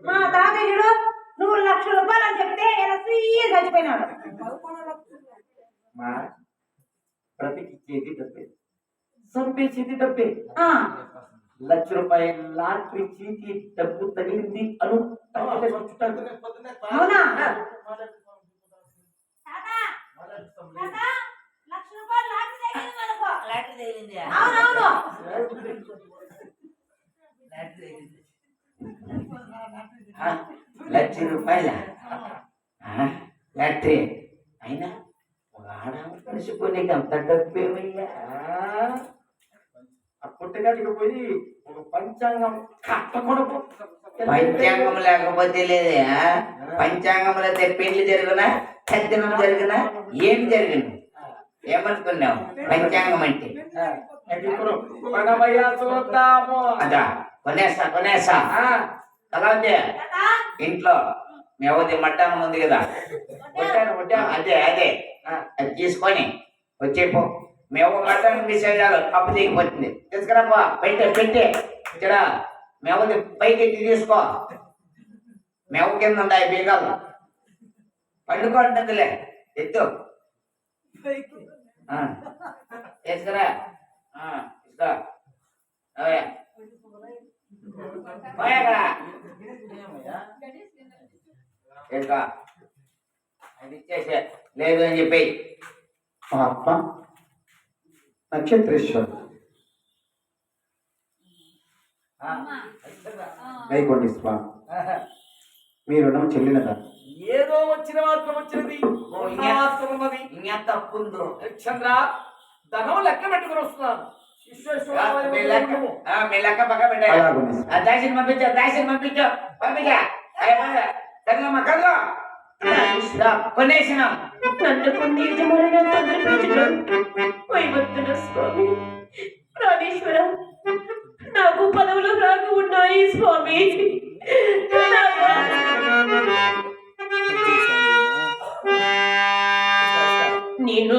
మా తాతయ్యుడు నువ్వు 1,00,000 రూపాయలు అని చెప్తే చచ్చిపోయినాడు. బ్రతికిచ్చేది డబ్బే, చంపేసేది డబ్బే. 1,00,000 రూపాయల లాటరీ చీటీ డబ్బు తగిలింది అను. అవునా? అవునవును. 1,00,000 రూపాయల లాటరీ అయినా ఒక ఆడాము కలిసిపోయి అంత డబ్బేమయ్యా. ఆ పుట్టగడికి పోయి ఒక పంచాంగం కట్టకూడదు. పంచాంగం లేకపోతే లేదే. పంచాంగం అయితే పెళ్లి జరిగినా తద్దినం జరిగినా ఏం జరిగింది ఏమనుకున్నావు? పంచాంగం అంటే అదా కొనేసా అలాగే ఇంట్లో మేవది మట్టనం ఉంది కదా, అదే అది తీసుకొని వచ్చేపో. మేము మటన్ విషయాలు అప్పు చేయకపోతుంది తీసుకురాపో. పెట్టి ఇక్కడ మేవది పైకి ఎత్తి తీసుకో. మేవ కింద ఉంటాయి బీగాలు పండుకుంటుందిలే. ఎత్తు తీసుకురా. అది ఇచ్చేసే లేదు అని చెప్పి ఆత్మ నక్షత్రేశ్వర్ దయకొండి స్వామి, మీ రుణం చెల్లినదా? ఏదో వచ్చిన మాత్రం వచ్చినది ఉన్నది. ఇంకెంత తప్పుందో చంద్ర ధనం లెక్క పెట్టుకుని వస్తున్నాను. మీ లెక్క పక్క పెట్టా. దాసిని పంపించా కొనేసినాం. నన్ను కొన్ని యజమానిగా తొందరపెట్టుకున్నాను. వైవత్తున స్వామి ప్రాణేశ్వర, నాకు పదవులు రాక ఉన్నాయి స్వామి. నేను